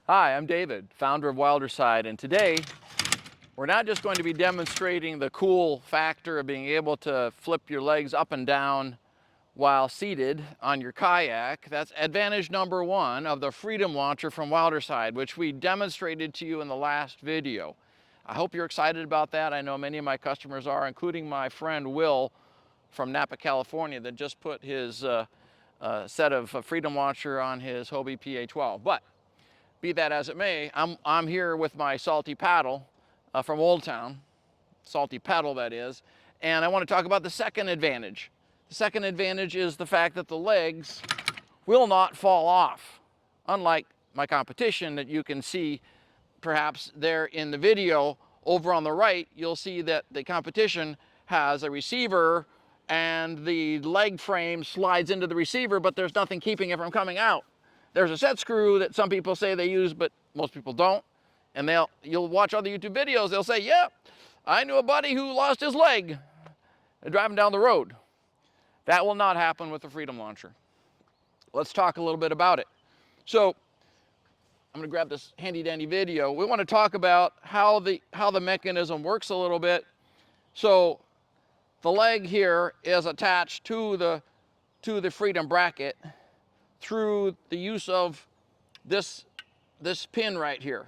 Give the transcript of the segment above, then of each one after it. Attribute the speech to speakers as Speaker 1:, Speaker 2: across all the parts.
Speaker 1: Hi, I'm David, founder of Wilderside, and today we're not just going to be demonstrating the cool factor of being able to flip your legs up and down while seated on your kayak. That's advantage number one of the Freedom Launcher from Wilderside, which we demonstrated to you in the last video. I hope you're excited about that. I know many of my customers are, including my friend Will from Napa, California, that just put his set of Freedom Launcher on his Hobie PA12. But be that as it may, I'm here with my Salty Paddle from Old Town, Salty Paddle that is, and I want to talk about the second advantage. The second advantage is the fact that the legs will not fall off, unlike my competition that you can see perhaps there in the video. Over on the right, you'll see that the competition has a receiver and the leg frame slides into the receiver, but there's nothing keeping it from coming out. There's a set screw that some people say they use, but most people don't. And you'll watch other YouTube videos, they'll say, yeah, I knew a buddy who lost his leg driving down the road. That will not happen with the Freedom Launcher. Let's talk a little bit about it. So I'm gonna grab this handy dandy video. We wanna talk about how the mechanism works a little bit. So the leg here is attached to the Freedom bracket through the use of this pin right here.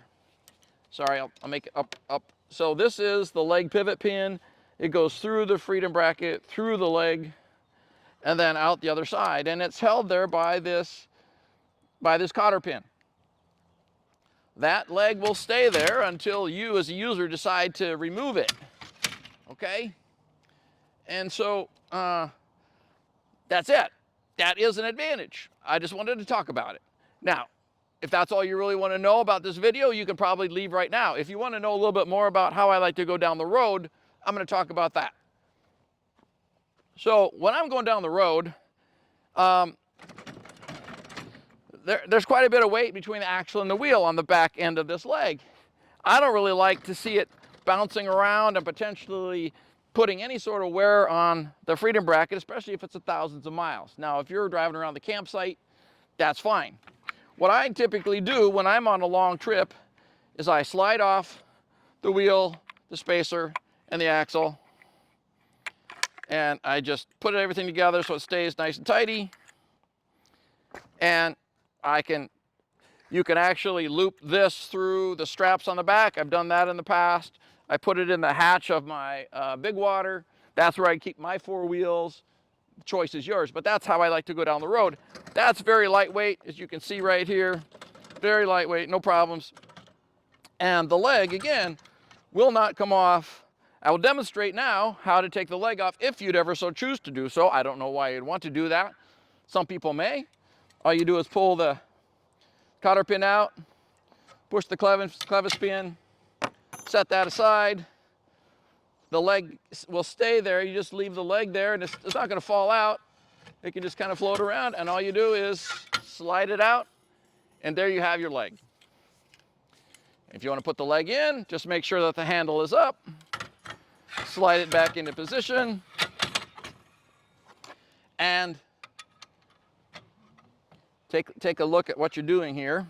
Speaker 1: Sorry, I'll make it up. So this is the leg pivot pin. It goes through the Freedom bracket, through the leg, and then out the other side. And it's held there by this cotter pin. That leg will stay there until you as a user decide to remove it, okay? And so that's it. That is an advantage. I just wanted to talk about it. Now, if that's all you really want to know about this video, you can probably leave right now. If you want to know a little bit more about how I like to go down the road, I'm going to talk about that. So when I'm going down the road, there's quite a bit of weight between the axle and the wheel on the back end of this leg. I don't really like to see it bouncing around and potentially putting any sort of wear on the Freedom bracket, especially if it's thousands of miles. Now, if you're driving around the campsite, that's fine. What I typically do when I'm on a long trip is I slide off the wheel, the spacer, and the axle, and I just put everything together so it stays nice and tidy. And you can actually loop this through the straps on the back. I've done that in the past. I put it in the hatch of my Big Water. That's where I keep my four wheels. The choice is yours, but that's how I like to go down the road. That's very lightweight, as you can see right here. Very lightweight, no problems. And the leg, again, will not come off. I will demonstrate now how to take the leg off if you'd ever so choose to do so. I don't know why you'd want to do that. Some people may. All you do is pull the cotter pin out, push the clevis pin, set that aside. The leg will stay there. You just leave the leg there and it's not going to fall out. It can just kind of float around, and all you do is slide it out, and there you have your leg. If you want to put the leg in, just make sure that the handle is up. Slide it back into position, and take a look at what you're doing here.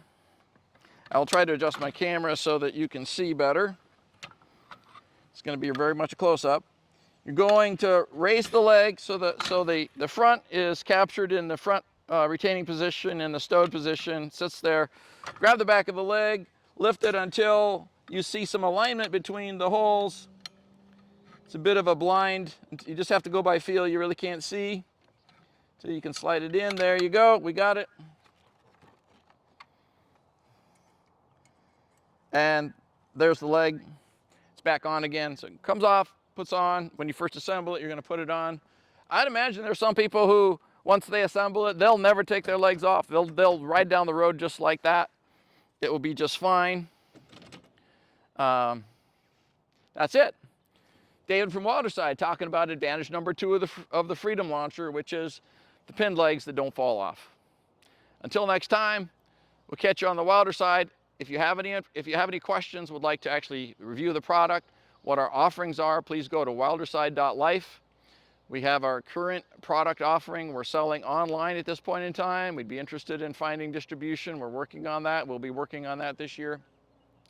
Speaker 1: I'll try to adjust my camera so that you can see better. It's going to be very much a close-up. You're going to raise the leg so the front is captured in the front retaining position, and the stowed position sits there. Grab the back of the leg, lift it until you see some alignment between the holes. It's a bit of a blind. You just have to go by feel. You really can't see. So you can slide it in. There you go. We got it. And there's the leg. It's back on again. So it comes off, puts on. When you first assemble it, you're going to put it on. I'd imagine there's some people who, once they assemble it, they'll never take their legs off. They'll ride down the road just like that. It will be just fine. That's it. David from Wilderside talking about advantage number two of the Freedom Launcher, which is the pinned legs that don't fall off. Until next time, we'll catch you on the Wilderside. If you have any questions, would like to actually review the product, what our offerings are, please go to wilderside.life. We have our current product offering we're selling online at this point in time. We'd be interested in finding distribution. We're working on that. We'll be working on that this year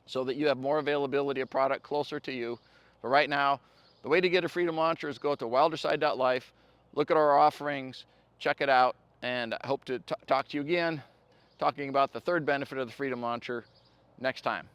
Speaker 1: so that you have more availability of product closer to you. But right now, the way to get a Freedom Launcher is go to wilderside.life, look at our offerings, check it out, and I hope to talk to you again, talking about the third benefit of the Freedom Launcher next time.